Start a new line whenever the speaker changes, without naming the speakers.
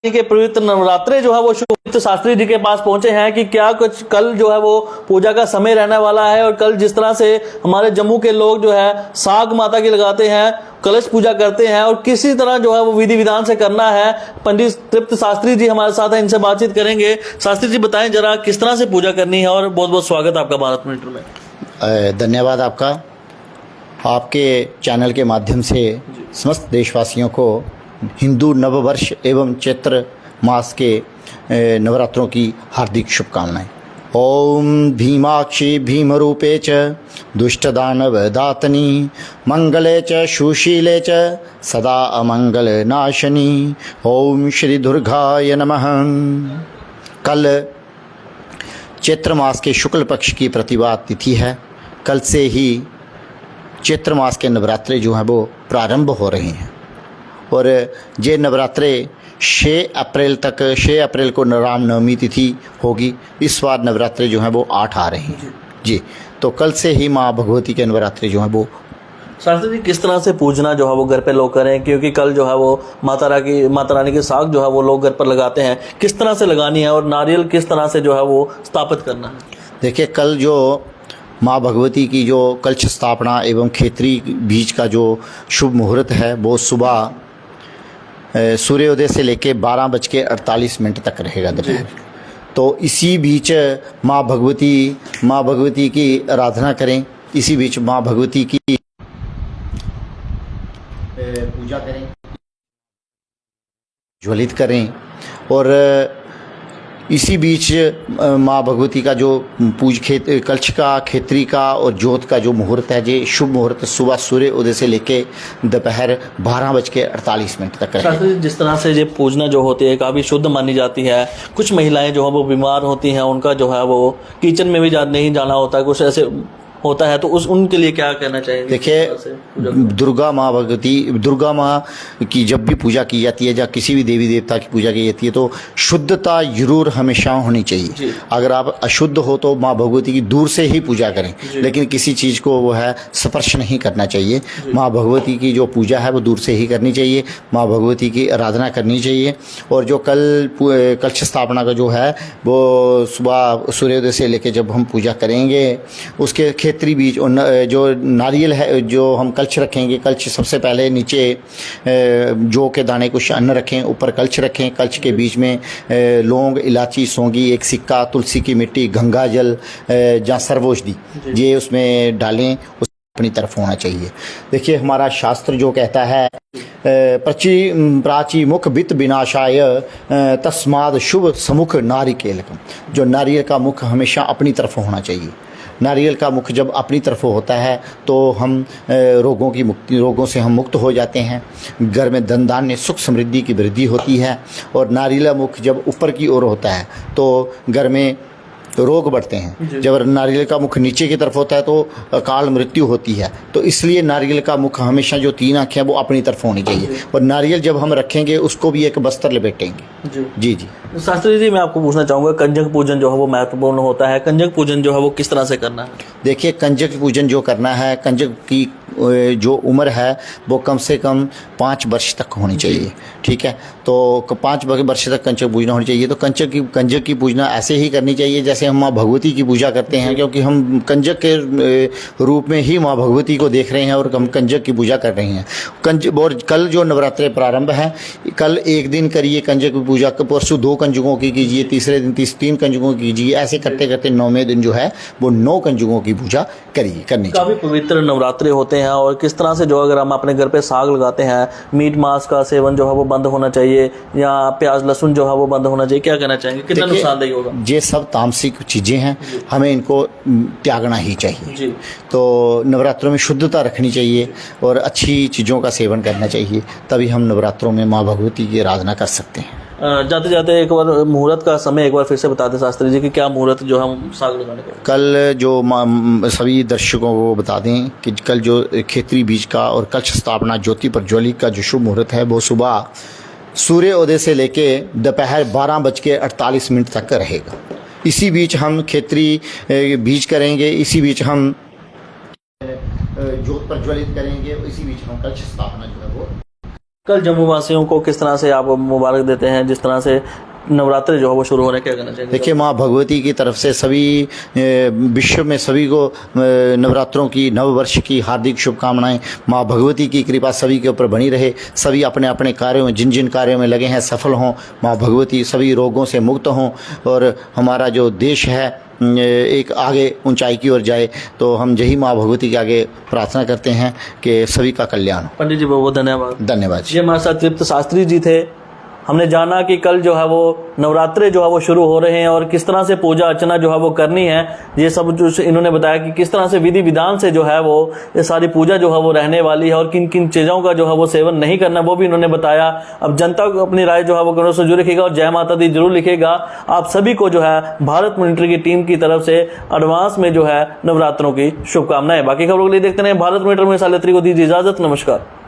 के पवित्र नवरात्रे जो है वो शुभ शास्त्री जी के पास पहुंचे हैं कि क्या कुछ कल जो है वो पूजा का समय रहने वाला है। और कल जिस तरह से हमारे जम्मू के लोग जो है साग माता की लगाते हैं, कलश पूजा करते हैं और किसी तरह जो है वो विधि विधान से करना है। पंडित तृप्त शास्त्री जी हमारे साथ हैं, इनसे बातचीत करेंगे। शास्त्री जी बताएं जरा किस तरह से पूजा करनी है। और बहुत बहुत स्वागत आपका भारत मिनट में।
धन्यवाद आपका। आपके चैनल के माध्यम से समस्त देशवासियों को हिंदू नववर्ष एवं चैत्र मास के नवरात्रों की हार्दिक शुभकामनाएं। ओम भीमाक्षी भीमरूपे च दुष्टदानव दातनी मंगले च सुशीले च सदा अमंगल नाशनी। ओम श्री दुर्गाय नमः। कल चैत्र मास के शुक्ल पक्ष की प्रतिभा तिथि है। कल से ही चैत्र मास के नवरात्रे जो हैं वो प्रारंभ हो रहे हैं और ये नवरात्रे 6 अप्रैल को रामनवमी तिथि होगी। इस बार नवरात्रे जो हैं वो 8 आ रहे हैं जी। तो कल से ही माँ भगवती के नवरात्रे जो हैं वो
शास्त्री जी किस तरह से पूजना जो है वो घर पे लोग करें, क्योंकि कल जो है वो माता रानी के साग जो है वो लोग घर पर लगाते हैं, किस तरह से लगानी है और नारियल किस तरह से जो है वो स्थापित करना है।
देखिए, कल जो माँ भगवती की जो कलश स्थापना एवं खेतरी बीज का जो शुभ मुहूर्त है वो सुबह सूर्योदय से लेके 12:48 तक रहेगा दोपहर। तो इसी बीच माँ भगवती की आराधना करें, इसी बीच माँ भगवती की पूजा करें, ज्वलित करें। और इसी बीच माँ भगवती का जो कलश का, खेतरी का और जोत का जो मुहूर्त है, ये शुभ मुहूर्त सुबह सूर्य उदय से लेके दोपहर 12:48 तक है।
जिस तरह से ये पूजना जो होती है काफ़ी शुद्ध मानी जाती है। कुछ महिलाएं जो है वो बीमार होती हैं, उनका जो है वो किचन में भी नहीं जाना होता है, कुछ ऐसे होता है, तो उनके लिए क्या कहना चाहिए।
देखिए, दुर्गा माँ की जब भी पूजा की जाती है या किसी भी देवी देवता की पूजा की जाती है तो शुद्धता जरूर हमेशा होनी चाहिए। अगर आप अशुद्ध हो तो माँ भगवती की दूर से ही पूजा करें, लेकिन किसी चीज़ को वो है स्पर्श नहीं करना चाहिए। माँ भगवती की जो पूजा है वो दूर से ही करनी चाहिए, माँ भगवती की आराधना करनी चाहिए। और जो कल कलश स्थापना का जो है वो सुबह सूर्योदय से लेकर जब हम पूजा करेंगे, उसके खेतरी बीज और जो नारियल है, जो हम कलश रखेंगे, कलश सबसे पहले नीचे जौ के दाने कुछ अन्न रखें, ऊपर कलश रखें। कलश के बीच में लौंग, इलायची, सौंगी, एक सिक्का, तुलसी की मिट्टी, गंगा जल या सर्वौषधि ये उसमें डालें, उस अपनी तरफ होना चाहिए। देखिए, हमारा शास्त्र जो कहता है प्राची मुख वित्त विनाशाय तस्माद शुभ समुख नारिकेलकम। जो नारियल का मुख हमेशा अपनी तरफ होना चाहिए। नारियल का मुख जब अपनी तरफ होता है तो हम रोगों से हम मुक्त हो जाते हैं। घर में धन धान्य सुख समृद्धि की वृद्धि होती है। और नारियल मुख जब ऊपर की ओर होता है तो घर में रोग बढ़ते हैं। जब नारियल का मुख नीचे की तरफ होता है तो अकाल मृत्यु होती है। तो इसलिए नारियल का मुख हमेशा जो 3 आँखें हैं वो अपनी तरफ होनी चाहिए। और नारियल जब हम रखेंगे उसको भी एक बस्तर लपेटेंगे। जी जी।
शास्त्री जी, मैं आपको पूछना चाहूँगा, कंजक पूजन जो है वो महत्वपूर्ण होता है, कंजक पूजन जो है वो किस तरह से करना है।
देखिए, कंजक पूजन जो करना है, कंजक की जो उम्र है वो कम से कम 5 वर्ष तक होनी चाहिए। ठीक है, तो 5 वर्ष तक कंजक पूजना होनी चाहिए। तो कंजक की पूजना ऐसे ही करनी चाहिए जैसे हम माँ भगवती की पूजा करते हैं, क्योंकि हम कंजक के रूप में ही माँ भगवती को देख रहे हैं और हम कंजक की पूजा कर रहे हैं। और कल जो नवरात्रे प्रारंभ है, कल एक दिन करिए कंजक की पूजा, परसों 2 कंजकों की कीजिए, तीसरे दिन 3 कंजकों की कीजिए। ऐसे करते करते 9वें दिन जो है वो 9 कंजकों की पूजा करनी चाहिए।
काफ़ी पवित्र नवरात्रे होते हैं। और किस तरह से जो अगर हम अपने घर पे साग लगाते हैं, मीट मांस का सेवन जो है वो बंद होना चाहिए या प्याज लहसुन जो है वो बंद होना चाहिए, क्या कहना चाहेंगे, कितना नुकसानदेही होगा।
ये सब तामसिक चीज़ें हैं, हमें इनको त्यागना ही चाहिए जी। तो नवरात्रों में शुद्धता रखनी चाहिए और अच्छी चीज़ों का सेवन करना चाहिए, तभी हम नवरात्रों में माँ भगवती की आराधना कर सकते हैं।
जाते जाते एक बार मुहूर्त का समय एक बार फिर से बता दें शास्त्री जी कि क्या मुहूर्त जो हम साग लगाने का।
कल जो सभी दर्शकों को बता दें कि कल जो खेतरी बीज का और कलश स्थापना ज्योति प्रज्वलित का जो शुभ मुहूर्त है वो सुबह सूर्योदय से लेके दोपहर 12:48 तक रहेगा। इसी बीच हम खेतरी बीज करेंगे, इसी बीच हम ज्योत प्रज्वलित करेंगे, इसी बीच हम कलश स्थापना जो है वो
कल जम्मू वासियों को किस तरह से आप मुबारक देते हैं, जिस तरह से नवरात्रि जो है वो शुरू हो रहे हैं, क्या कहना चाहिए?
देखिए, माँ भगवती की तरफ से सभी विश्व में सभी को नवरात्रों की, नववर्ष की हार्दिक शुभकामनाएं। माँ भगवती की कृपा सभी के ऊपर बनी रहे। सभी अपने अपने कार्यों में, जिन जिन कार्यों में लगे हैं, सफल हों। माँ भगवती सभी रोगों से मुक्त हों और हमारा जो देश है एक आगे ऊंचाई की ओर जाए। तो हम यही माँ भगवती के आगे प्रार्थना करते हैं कि सभी का कल्याण हो।
पंडित जी बहुत बहुत धन्यवाद।
धन्यवाद जी।
ये हमारे साथ तृप्त शास्त्री जी थे। हमने जाना कि कल जो है वो नवरात्रे जो है वो शुरू हो रहे हैं और किस तरह से पूजा अर्चना जो है वो करनी है, ये सब जो इन्होंने बताया कि किस तरह से विधि विधान से जो है वो ये सारी पूजा जो है वो रहने वाली है और किन किन चीज़ों का जो है वो सेवन नहीं करना, वो भी इन्होंने बताया। अब जनता को अपनी राय जो है वो कमेंट से जरूर लिखेगा और जय माता दी जरूर लिखेगा। आप सभी को जो है भारत मिलिट्री की टीम की तरफ से एडवांस में जो है नवरात्रों की शुभकामनाएं। बाकी खबरों के लिए देखते रहे भारत मिलिट्री में। सालेत्री को दीजिए इजाजत। नमस्कार।